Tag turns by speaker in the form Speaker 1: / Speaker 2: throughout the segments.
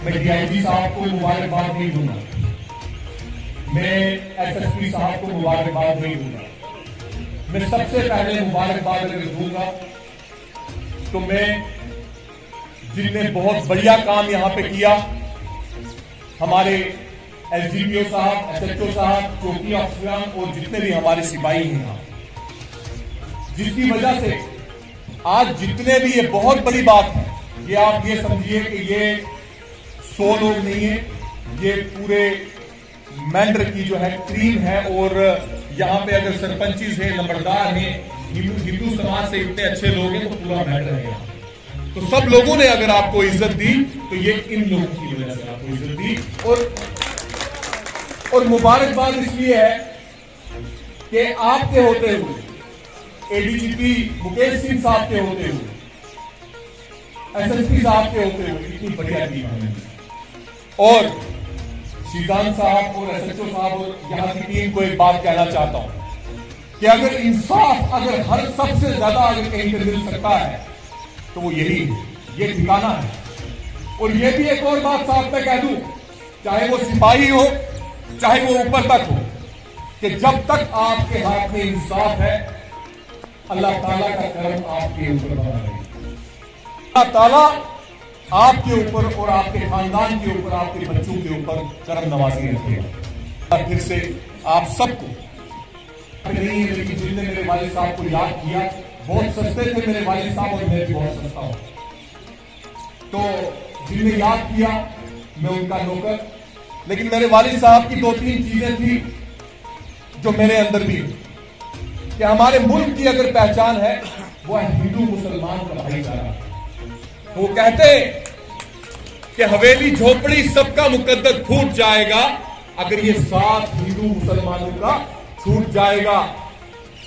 Speaker 1: मैं डीआईजी साहब को मुबारकबाद नहीं दूंगा, मैं एसएसपी साहब को मुबारकबाद नहीं दूंगा। मैं सबसे पहले मुबारकबाद अगर दूंगा तो मैं जिनने बहुत बढ़िया काम यहां पे किया, हमारे एसडीपीओ साहब, एसएचओ साहब, चौकी अफसरान और जितने भी हमारे सिपाही हैं यहां, जिसकी वजह से आज जितने भी, ये बहुत बड़ी बात है, ये आप ये समझिए कि ये 100 लोग नहीं है, ये पूरे मैंडर की जो है क्रीम है। और यहां पे अगर सरपंचीज है, नंबरदार हैं, हिंदू समाज से इतने अच्छे लोग हैं, तो पूरा मैंडर है यहां। तो सब लोगों ने अगर आपको इज्जत दी तो ये इन लोगों की वजह से आपको इज्जत दी। और मुबारकबाद इसलिए है कि आपके होते हुए, एडीजीपी मुकेश सिंह साहब के होते हुए, एसएसपी साहब के होते हुए इतनी बढ़िया टीम है। और श्रीकांत साहब और एसएचओ साहब और यहां की टीम को एक बात कहना चाहता हूं कि अगर इंसाफ, अगर हर सबसे ज्यादा अगर कहीं पर मिल सकता है तो वो यही है, ये ठिकाना है। और ये भी एक और बात साहब मैं कह दूं, चाहे वो सिपाही हो, चाहे वो ऊपर तक हो, कि जब तक आपके हाथ में इंसाफ है, अल्लाह ताला का करम आपके ऊपर बना रहेगा। अल्लाह ताला आपके ऊपर और आपके खानदान के ऊपर, आपके बच्चों के ऊपर करम नवाजी रखेगा। और फिर से आप सबको नहीं है, लेकिन जिनने मेरे वालिद साहब को याद किया, बहुत सस्ते थे मेरे वालिद साहब और मैं भी बहुत सस्ता हूं, तो जिनने याद किया मैं उनका नौकर। लेकिन मेरे वालिद साहब की 2-3 चीजें थी जो मेरे अंदर भी, कि हमारे मुल्क की अगर पहचान है वो है हिंदू मुसलमान का भाईचारा। वो कहते हैं कि हवेली झोपड़ी सबका मुकद्दर फूट जाएगा अगर ये साथ हिंदू मुसलमानों का छूट जाएगा।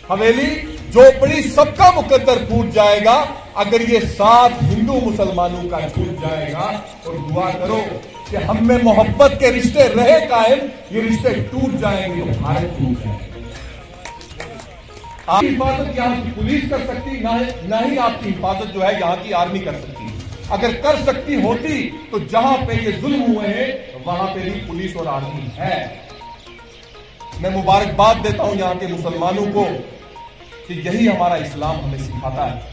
Speaker 1: हवेली झोपड़ी सबका मुकद्दर फूट जाएगा अगर ये साथ हिंदू मुसलमानों का छूट जाएगा। और दुआ करो कि हम में मोहब्बत के रिश्ते रहे कायम, ये रिश्ते टूट जाएंगे तो भारत टूट जाएगा। आपकी हिफाजत यहाँ की पुलिस कर सकती, ना ही आपकी हिफाजत जो है यहाँ की आर्मी कर सकती। अगर कर सकती होती तो जहां पे ये जुल्म हुए हैं वहां पे भी पुलिस और आर्मी है। मैं मुबारकबाद देता हूं यहाँ के मुसलमानों को कि यही हमारा इस्लाम हमें सिखाता है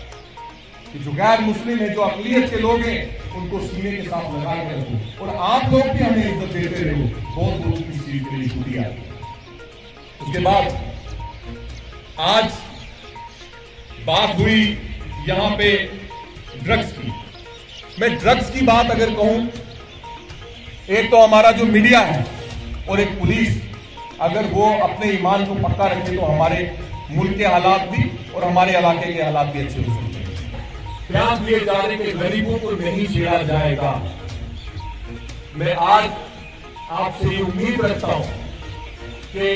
Speaker 1: कि जो गैर मुस्लिम है, जो अक़लियत के लोग हैं, उनको सीने के साथ लगा के रखो। और आप लोग भी हमें इज्जत देते रहो, बहुत बहुत इस चीज के लिए शुक्रिया। उसके बाद आज बात हुई यहां पे ड्रग्स की। मैं ड्रग्स की बात अगर कहूं, एक तो हमारा जो मीडिया है और एक पुलिस, अगर वो अपने ईमान को पक्का रखे तो हमारे मुल्क के हालात भी और हमारे इलाके के हालात भी अच्छे हो सकते हैं। ध्यान दिए जा रहे कि गरीबों को नहीं छेड़ा जाएगा। मैं आज आपसे ये उम्मीद रखता हूं कि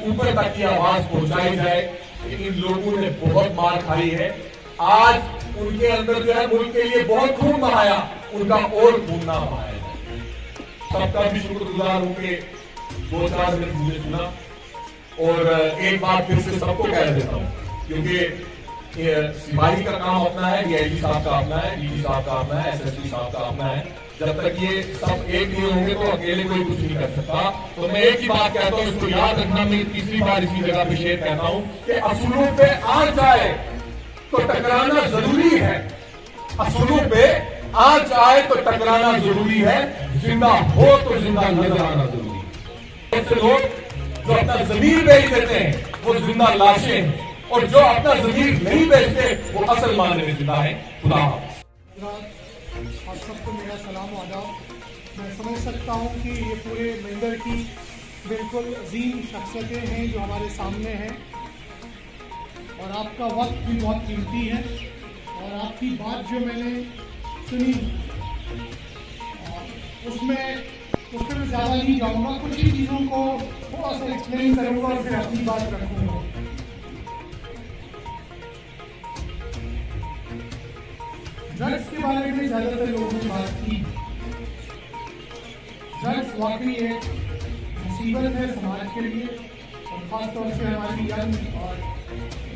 Speaker 1: ऊपर तक की आवाज पहुंचाई जाए। इन लोगों ने बहुत मार खाई है, आज उनके अंदर जो है मुल्क के लिए बहुत खून बहाया, उनका और खून ना बहाया जाए। सबका भी शुक्रगुजार हूं कि 2-4 मिनट मुझे सुना। और एक बात फिर से सबको कह देता हूं, क्योंकि सिपाही का काम अपना है, डीआईजी साहब का अपना है, डीजी साहब का अपना है, एसएसपी साहब का अपना है। जब तक ये सब एक नहीं होंगे तो अकेले कोई कुछ नहीं कर सकता। तो मैं एक ही बात कहता हूं, इसको याद रखना। मैं तीसरी बार इसी जगह पे शेर कहता हूं कि असूलों पे आ जाए तो टकराना जरूरी है। असूलों पे आज आए तो टकराना जरूरी है। जिंदा हो तो जिंदा नजर आना जरूरी है। ऐसे लोग जो अपना जमीर बेच देते हैं वो जिंदा लाशें हैं, और जो अपना जमीर नहीं बेचते वो असल मायने में जिंदा है। खुदा
Speaker 2: आप सबको मेरा सलाम आदाब। मैं समझ सकता हूँ कि ये पूरे मंदिर की बिल्कुल अजीम शख्सियतें हैं जो हमारे सामने हैं, और आपका वक्त भी बहुत कीमती है। और आपकी बात जो मैंने सुनी उसमें मैं ज़्यादा नहीं जाऊँगा, कुछ ही चीज़ों को थोड़ा सा एक्सप्लेन करूँगा और फिर अपनी बात रखूँगा। ड्रग्स के बारे में ज़्यादातर लोगों ने बात की। ड्रग्स वाकई एक मुसीबत है समाज के लिए, और ख़ासतौर से हमारी यंग और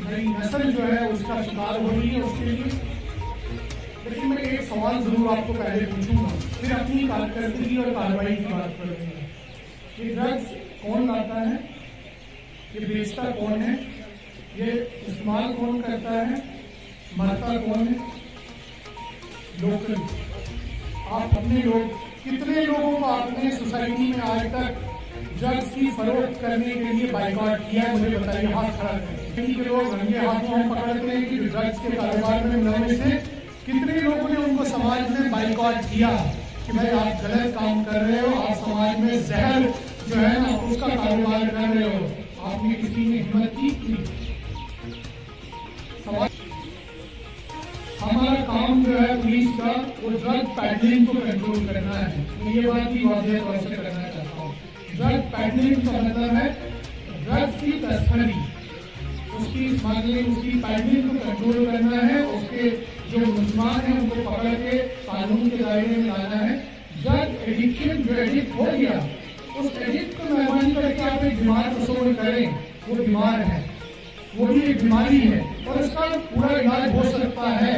Speaker 2: नई नस्ल जो है उसका शिकार हो रही है उसके लिए। लेकिन मैं एक सवाल ज़रूर आपको पहले पूछूंगा फिर अपनी कारकर्दगी और कार्रवाई की बात करेंगे। ये ड्रग्स कौन लाता है, ये बेचता कौन है, ये इस्तेमाल कौन करता है, मरता कौन है? लोकल। आप अपने लोग, कितने लोगों को आपने सोसाइटी में आज तक ड्रग्स की फरोख्त करने के लिए बाइकआउट किया है? मुझे बताइए, हाथ खड़ा करें। के लोग रंगे हाथों में पकड़ते हैं कि ड्रग्स के कारोबार में मुलविस हैं। कितने लोगों ने उनको समाज में बाइकआउट किया कि भाई आप गलत काम कर रहे हो, आप समाज में जहर जो है ना उसका कारोबार कर रहे हो। आपने किसी ने हिम्मत की? हमारा काम जो है पुलिस का, वो ड्रग पैडलिंग को कंट्रोल करना है। मैं ये बात भी वाज़ेह तौर से करना चाहता हूँ। ड्रग पैडलिंग का मतलब है ड्रग्स की तस्करी, उसकी स्मगलिंग, उसकी पैडलिंग को कंट्रोल करना है। उसके जो मुलजमान है उनको पकड़ के कानून के दायरे में लाना है। ड्रग एडिक्शन जो एडिक्ट हो गया, उस एडिक्ट को मेहरबानी करके आप एक बीमार तस्वीर करें, वो बीमार है, वो भी एक बीमारी है और उसका पूरा इलाज हो सकता है।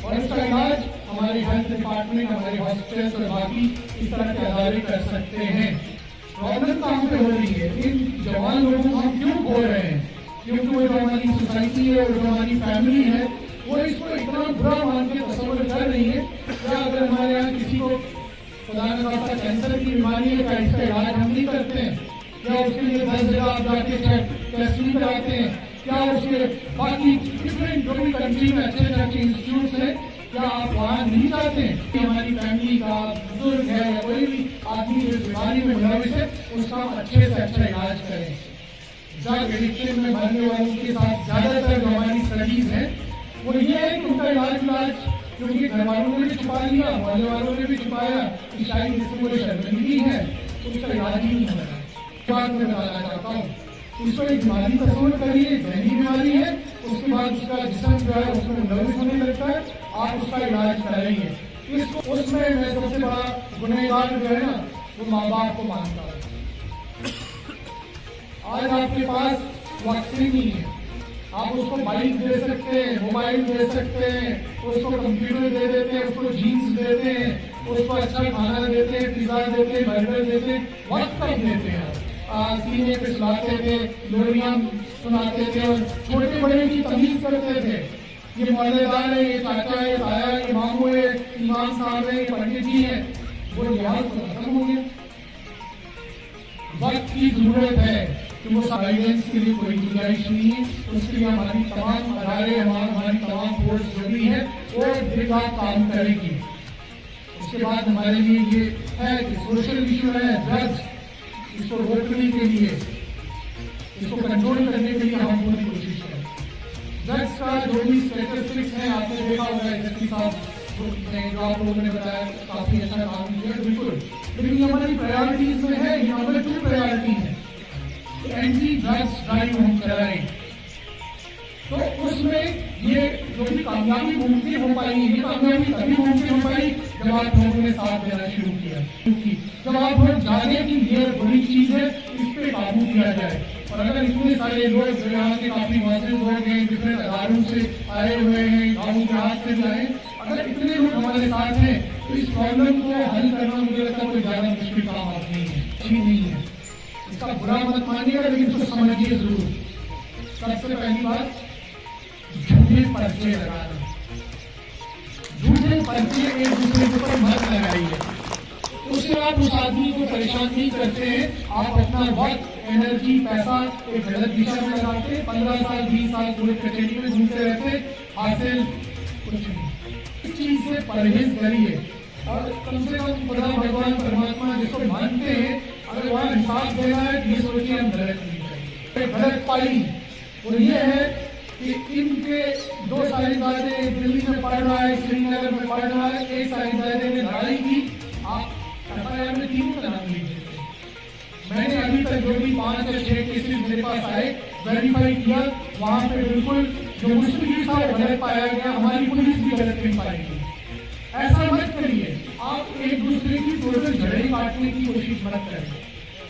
Speaker 2: और इसका इलाज हमारे हेल्थ डिपार्टमेंट, हमारे हॉस्पिटल्स और बाकी इस तरह के अदारे कर सकते हैं। प्रॉब्लम कहाँ पे हो रही है? इन जवान लोगों को हम क्यों खो रहे हैं? क्योंकि वो जो हमारी सोसाइटी है, वो जो हमारी फैमिली है, वो इसको इतना बुरा मान के तस्वर कर रही है। क्या अगर हमारे यहाँ किसी को खुदा न खास्ता कैंसर की बीमारी है, क्या इसका इलाज हम नहीं करते हैं? क्या उसके लिए 10 जगह आप जाके टेस्ट नहीं कराते हैं? क्या उसके बाकी डिफरेंट जो भी कंट्री में अच्छे अच्छे इंस्टीट्यूट हैं, क्या आप वहाँ नहीं जाते हैं कि हमारी फैमिली का बुजुर्ग है या कोई भी आदमी जो बीमारी में मुलविस है, उसका अच्छे से अच्छा इलाज करें? ड्रग एडिक्शन में मरने वालों के साथ ज्यादातर जो हमारी स्टडीज है वो ये है कि उनका इलाज क्योंकि घर वालों ने भी छुपा लिया, मोहल्ले वालों ने भी छुपाया कि शायद इसमें कोई शर्मिंदगी है, उसका इलाज ही नहीं हो रहा। बात मैं बताना चाहता हूँ, उसको एक बीमारी तस्वीर करिए, जहनी बीमारी है, उसके बाद उसका जिस्म जो है उसमें मुलविस होने लगता है, आप उसका इलाज कराएंगे। इसको उसमें मैं सबसे बड़ा गुनहगार जो है ना, वो माँ बाप को मानता हूँ। आज आपके पास वक्त ही नहीं है, आप उसको बाइक दे सकते हैं, मोबाइल दे सकते हैं, उसको कंप्यूटर दे देते हैं, उसको जीन्स देते हैं, उसको अच्छा खाना देते हैं, पिज्जा देते हैं, बर्गर देते हैं, वक्त कब देते हैं? सीने पे सुनाते थे, लोरियां सुनाते थे और छोटे बड़े की तमीज करते थे। ये मोहल्लेदार है, ये चाचा है, ताया है, ये मामू है, इमाम साहब है, ये पंडित जी है, वो लिहाज तो खत्म हो गया। वक्त की जरूरत है कि वो गाइडेंस के लिए कोई गुंजाइश नहीं है। उसके लिए हमारी तमाम अदारे, हमारी तमाम फोर्स जो भी है वो बेकार काम करेगी। उसके बाद हमारे लिए ये है कि सोशल इशू है ड्रग्स, इसको रोकने के लिए, इसको कंट्रोल करने के लिए हम पूरी कोशिश करें। ड्रग्स का जो भी स्टैटिस्टिक्स है आपने देखा होगा, जैसे साहब जो आप लोगों ने बताया काफी अच्छा काम किया, बिल्कुल, लेकिन ये हमारी प्रायोरिटीज में है, ये हमारी 2 प्रायोरिटी है। एंटी ड्रग्स ड्राइव हम करा रहे हैं, तो उसमें ये जो भी कामयाबी मुमकिन हो पाई, ये कामयाबी तभी मुमकिन हो पाई जब आप लोगों ने साथ देना शुरू किया, क्योंकि जब आप लोग जाने की ये बड़ी चीज है, इस पे काबू किया जाए। और अगर इतने सारे लोग जो यहाँ के काफी मौजूद लोग हैं, डिफरेंट अदारों से आए हुए हैं, गाँव देहात से भी आए, अगर इतने लोग हमारे साथ हैं तो इस प्रॉब्लम को हल करना मुझे लगता है कोई ज्यादा मुश्किल काम आप नहीं है, अच्छी नहीं है। इसका बुरा मत मानिएगा, लेकिन इसको समझिए जरूर। सबसे पहली बात, झूठे पर्चे लगाना, झूठे पर्चे एक दूसरे के ऊपर मत लगाइए, उससे आप उस आदमी को परेशान नहीं करते हैं, आप अपना वक्त, एनर्जी, पैसा एक गलत दिशा में लगाते, 15 साल 20 साल पूरे कचेरी में घूमते रहते, हासिल कुछ नहीं। इस चीज से परहेज करिए और कम से कम खुदा भगवान परमात्मा जिसको मानते हैं, अगर वहाँ हिसाब देना है तो ये सोचिए हम गलत नहीं करेंगे। गलत पाई और ये है कि इनके 2 साहिबजादे दिल्ली में पढ़ रहा है, श्रीनगर में पढ़ रहा है, एक साहिबजादे ने लड़ाई की, आप FIR में 3 का नाम लीजिए। मैंने अभी तक जो भी 5 या 6 केसेस मेरे पास आए, वेरीफाई किया, वहाँ पे बिल्कुल जो मुस्लिम था वो गलत पाया गया, हमारी पुलिस भी गलत नहीं पाएगी। ऐसा मत करिए, आप एक दूसरे की टोटल जड़ें काटने की कोशिश मत करें।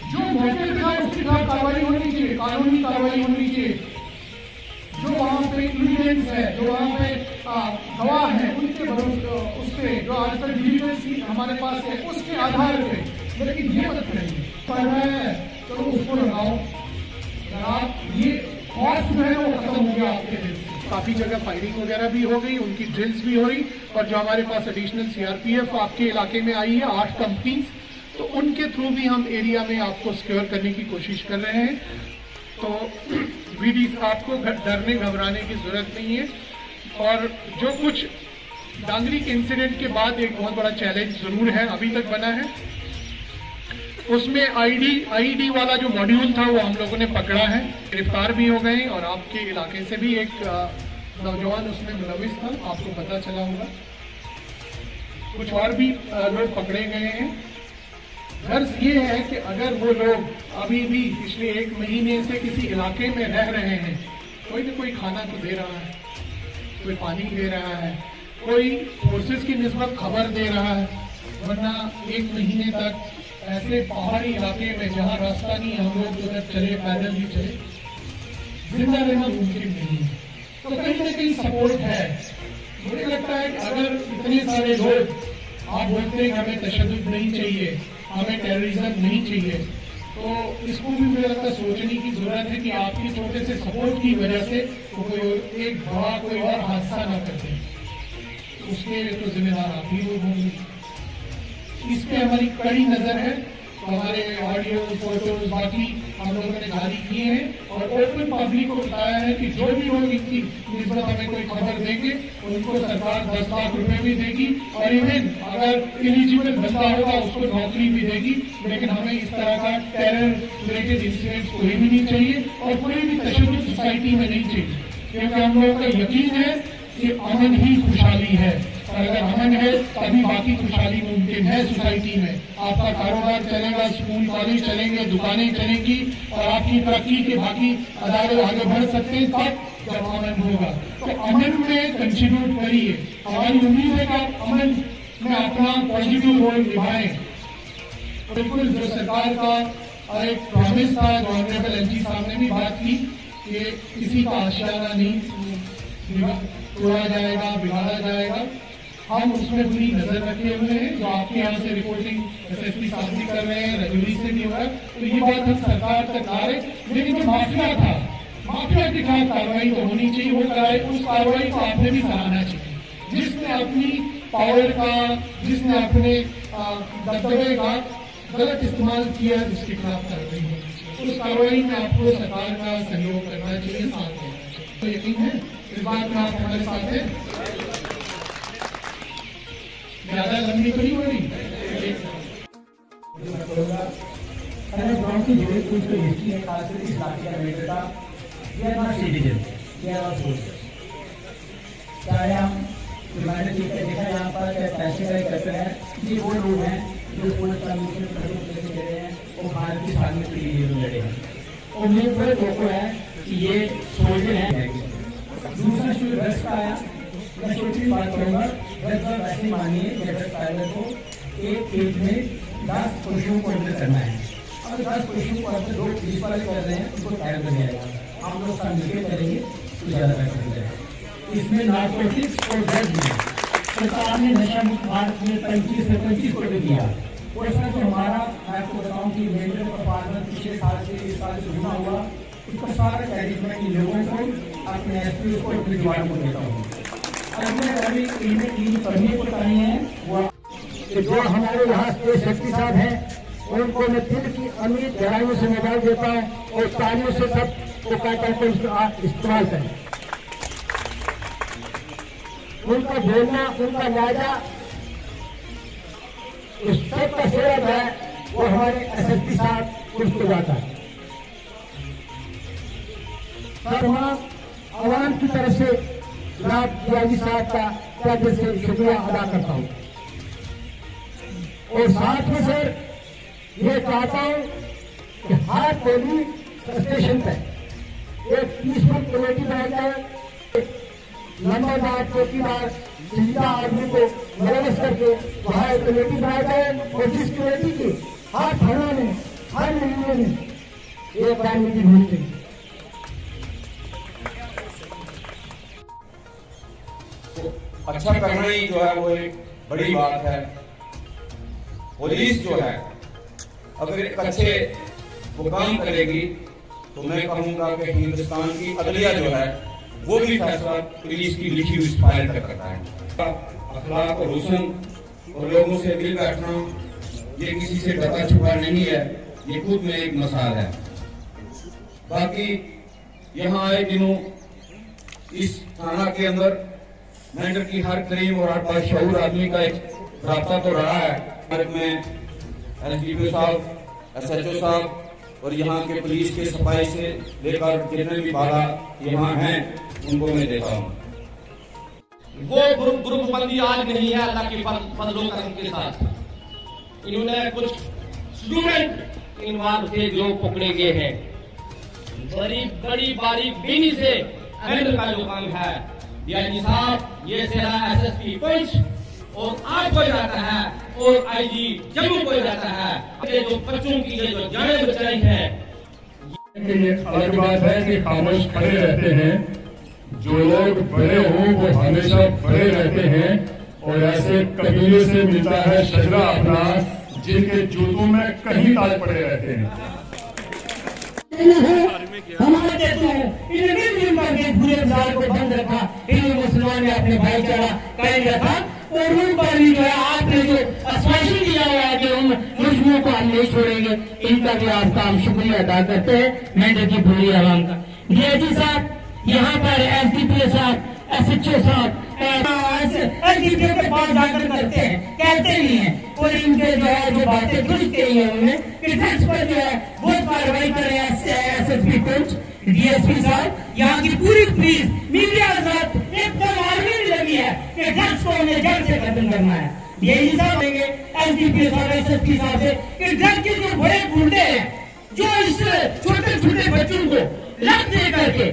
Speaker 2: जो मौके पे था उसके खिलाफ कार्रवाई होनी चाहिए, कानूनी कार्रवाई होनी चाहिए। जो वहाँ पे इविडेंस है, जो वहाँ पे गवाह हैं उनके भरोसे उस पर जो आज तक डिलीवरेंसी हमारे पास है उसके आधार पे, लेकिन ये मत करिए पर चलो उसको लगाओ आप, ये कॉस्ट जो है वो खत्म हो गया आपके दिन। काफ़ी जगह फायरिंग वगैरह भी हो गई, उनकी ड्रिल्स भी हो रही, और जो हमारे पास एडिशनल सीआरपीएफ आपके इलाके में आई है 8 कंपनीज, तो उनके थ्रू भी हम एरिया में आपको सिक्योर करने की कोशिश कर रहे हैं। तो वीडी आपको डरने घबराने की जरूरत नहीं है। और जो कुछ डांगरी के इंसिडेंट के बाद एक बहुत बड़ा चैलेंज जरूर है अभी तक बना है, उसमें आईडी वाला जो मॉड्यूल था वो हम लोगों ने पकड़ा है, गिरफ्तार भी हो गए, और आपके इलाके से भी एक नौजवान उसमें मुलविस था, आपको पता चला होगा। कुछ और भी लोग पकड़े गए हैं। गर्ज ये है कि अगर वो लोग अभी भी पिछले 1 महीने से किसी इलाके में रह रहे हैं, कोई न कोई खाना तो दे रहा है, कोई पानी दे रहा है, कोई फोर्सेस की निस्बत खबर दे रहा है, वरना 1 महीने तक ऐसे पहाड़ी इलाके में जहाँ रास्ता नहीं, हम लोग उधर चले, पैदल भी चले, जिंदा रहना मुमकिन नहीं है। तो कहीं न कहीं सपोर्ट है। मुझे लगता है कि अगर इतने सारे लोग आप बोलते हैं हमें तशद्दुद नहीं चाहिए, हमें टेररिज्म नहीं चाहिए, तो इसको भी मुझे लगता है सोचने की जरूरत है कि आपके छोटे से सपोर्ट की वजह से तो कोई एक बड़ा कोई और हादसा ना करते, उसके तो जिम्मेदार आप ही लोग होंगे। इस पे हमारी कड़ी नजर है, तो हमारे ऑडियो फोटोज बाकी हम लोगों ने जारी किए हैं, और ओपन पब्लिक को बताया है कि जो भी लोग इनकी निस्बत हमें कोई खबर देंगे उनको सरकार 10 लाख रुपए भी देगी, और इवन अगर एलिजिबल बंदा होगा उसको नौकरी भी देगी। लेकिन हमें इस तरह का टेरर रिलेटेड इंसिडेंट कोई भी नहीं चाहिए, और कोई भी तशद्दुद सोसाइटी में नहीं चाहिए, क्योंकि हम लोगों का यकीन है कि अमन ही खुशहाली है, और अगर अमन है तभी बाकी खुशहाली मुमकिन है सोसाइटी में। आपका कारोबार चलेगा, स्कूल कॉलेज चलेंगे, दुकानें चलेंगी, और आपकी तरक्की के बाकी अदारे आगे बढ़ सकते हैं तब जब अमन होगा। तो अमन में कंट्रीब्यूट करिए। हमारी उम्मीद है कि आप अमन में अपना पॉजिटिव रोल निभाएं। बिल्कुल जो सरकार का एक प्रॉमिस था, जो ऑनरेबल एमपी साहब ने भी बात की कि किसी का आशियाना नहीं तोड़ा जाएगा, बिगाड़ा जाएगा, हम उसमें पूरी नजर रखे हुए हैं। जो आपके यहाँ से रिपोर्टिंग एसएसपी साहब भी कर रहे हैं, रजौरी से भी हो रहा है, तो ये बात हम सरकार तक ला रहे। लेकिन जो माफिया था, माफिया के खिलाफ कार्रवाई तो होनी चाहिए, वो कराए, उस कार्रवाई को आपने भी सराहना चाहिए। जिसने अपनी पावर का, जिसने अपने दबदबे का गलत इस्तेमाल किया, जिसके खिलाफ कार्रवाई होनी चाहिए, उस कार्रवाई में आपको सरकार का सहयोग करना चाहिए, साथ देना चाहिए। तो यकीन है इस बात में आप हमारे साथ हैं। ज्यादा लंबी तो नहीं हो रही।
Speaker 3: गाँव की जो कुछ तो हिस्ट्री है, खासकर इस इलाके का मैटर था, ये नॉट सिटीजन, ये नॉट सोल्जर। चाहे हम रिमाइंडर देखा यहाँ पर, चाहे पैसे का कटर है, ये वो लोग हैं जो पुलिस कमीशन लेके दे रहे हैं और भारत की स्वाधीनता के लिए लड़े हैं, और ये बड़े लोगों है कि ये सोल्जर है। दूसरा शुरू ड्रग्स का आया, मैं छोटी बात करूँगा, ड्रग्स वैसे मानिए ड्रग्स पायलट को एक पेज में 10 पशुओं को अंदर करना है। अगर 10 पशुओं को अंदर 2 पुलिस वाले कर रहे हैं, उनको टायर कर दिया जाएगा। हम लोग सब मिलकर करेंगे तो ज़्यादा बेहतर हो जाएगा। इसमें नार्कोटिक्स और ड्रग्स में सरकार ने नशा मुक्त भारत में 25 से 25 करोड़ दिया, और इसमें जो हमारा, मैं आपको बताऊँ कि मेजर परफॉर्मेंस पिछले साल से इस साल से जुड़ा हुआ, उसका सारा क्रेडिट मैं इन लोगों को, अपने एसपी को, अपने दीवार को देता हूँ। अभी इनमें 3 परमिट बताई हैं, वो जो हमारे यहाँ के शक्ति साहब हैं, उनको मैं दिल की अमीर गहराइयों से निभाव देता हूँ, और तालियों से सबको कहता हूँ इसको इस्तेमाल करें। उनका बोलना, उनका लहजा, उस सब का सेवक है, वो हमारे एसएसपी साहब उसको जाता है। सर वहाँ आवाम की तरफ से जनाब डीआईजी साहब का क्या दिल से शुक्रिया अदा करता हूँ, और साथ में सर ये चाहता हूँ कि हर पुलिस स्टेशन पर एक पीसफुल कमेटी बनाई जाए, नंबरदार, चौकीदार, सीधा आदमी को मदद करके वहाँ एक कमेटी बनाई जाए, और जिस कमेटी की हर थाना में, हर महीने में एक बार मीटिंग होनी चाहिए।
Speaker 1: अच्छा करना ही जो है वो एक बड़ी बात है। पुलिस जो है अगर एक अच्छे वो काम करेगी तो मैं कहूंगा कि हिंदुस्तान की अदलिया जो है वो भी फैसला पुलिस की लिखी हुई फाइल तक करता है। अखलाक और हुस्न और लोगों से दिल बैठना ये किसी से डरा छुपा नहीं है, ये खुद में एक मिसाल है। बाकी यहाँ आए दिनों इस थाना के अंदर मेंढर की हर करीब और हर बाशऊर आदमी का एक रास्ता तो रहा है। भारत में एसडीपीओ साहब, एसएचओ साहब और यहाँ के पुलिस के सफाई से लेकर जितने भी बाधा यहाँ हैं उनको मैं देता हूँ।
Speaker 4: वो ग्रुप बंदी आज नहीं है अल्लाह के फजलो करम के साथ। इन्होंने कुछ स्टूडेंट इन्वॉल्व थे जो पकड़े गए हैं। बड़ी बारीक बीनी से हैंडल का जो काम है डीआईजी साहब, ये सेरा एसएसपी पंच और आज को जाता है और आईजी जम्मू को जाता है। ये जो बच्चों की ये जो जानें बचाई है,
Speaker 5: ये अलग बात है कि खामोश खड़े रहते हैं। जो लोग बड़े हों वो हमेशा बड़े रहते हैं और ऐसे कबीले से मिलता है शजरा अपना जिनके जूतों में कहीं ताज पड़े रहते हैं।
Speaker 3: हमारे देशों इन्होंने मिलकर के पूरे बाजार को बंद रखा। हिंदू मुसलमान ने अपने भाईचारा कायम रखा और उन पर भी जो है आपने जो आश्वासन दिया हुआ है कि उन दुश्मनों को हम नहीं छोड़ेंगे, इनका भी आपका हम शुक्रिया अदा करते हैं मेंढर की पूरी आवाम का। डीआईजी साहब, यहाँ पर एसडीपीओ साहब, एसएचओ साहब एसडीपीओ के पास जाकर करते हैं, कहते नहीं है और इनके जो है जो बातें दुरुस्त कही है उन्होंने कि ड्रग्स पर जो है बहुत कार्रवाई कर रहे हैं एसएसपी पंच, डीएसपी साहब, यहाँ की पूरी पुलिस मीडिया के साथ एकदम आर्मी लगी है कि ड्रग्स को हमें जड़ से खत्म करना है। डीआईजी साहब देंगे एसडीपीओ साहब, एसएसपी साहब से कि ड्रग्स के जो बड़े गुंडे हैं जो इस छोटे छोटे बच्चों को लत दे करके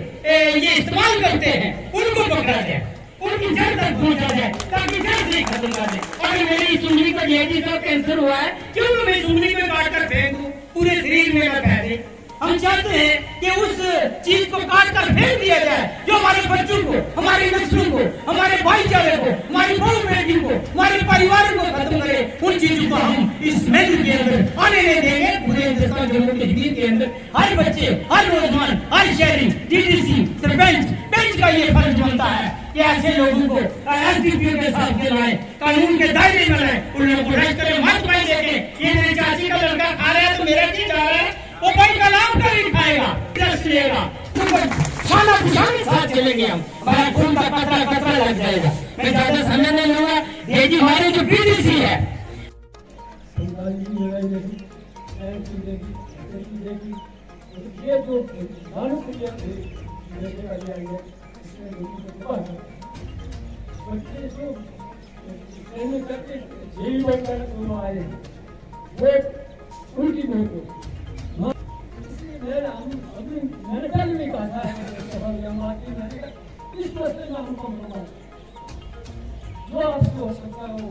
Speaker 3: ये इस्तेमाल करते हैं उनको पकड़ा जाए, उनकी जड़ तक पहुंचा जाए ताकि जड़ से खत्म कर दे। अगर मेरी सुंदरी का डीआईजी का कैंसर हुआ है क्यों मैं सुंदरी में काट कर फेंक दूं, पूरे शरीर में मैं बह दे। हम चाहते हैं कि उस चीज को काट कर फेंक दिया जाए जो हमारे बच्चों को, हमारी नस्लों को, हमारे भाईचारे को, हमारी बहु बेटियों को, हमारे परिवार को खत्म करे। उन चीजों को हम इस मेंढर के अंदर आने नहीं देंगे। पूरे हिंदुस्तान जम्मू कश्मीर के अंदर हर बच्चे, हर नौजवान, हर शहरी, डीडीसी, सरपंच, पेंच का ये फर्ज बनता है कि ऐसे लोगों को एसडीपीओ के साथ लाए, कानून के दायरे में लाए, उन लोगों को रश करे मत पाई देखें। ये मेरी चाची का लड़का खा रहा है तो मेरा क्यों जा रहा है, वो भाई का नाम का नहीं खाएगा, रस लेगा, खाना के साथ चलेंगे हम, हमारा खून का कतरा कतरा लग जाएगा। मैं ज्यादा समय नहीं लूंगा। ये जी हमारे जो पीडीसी है ये जो उनकी मैंने कल भी कहा था इस प्रश्न में हमको जो आपको हो सकता है वो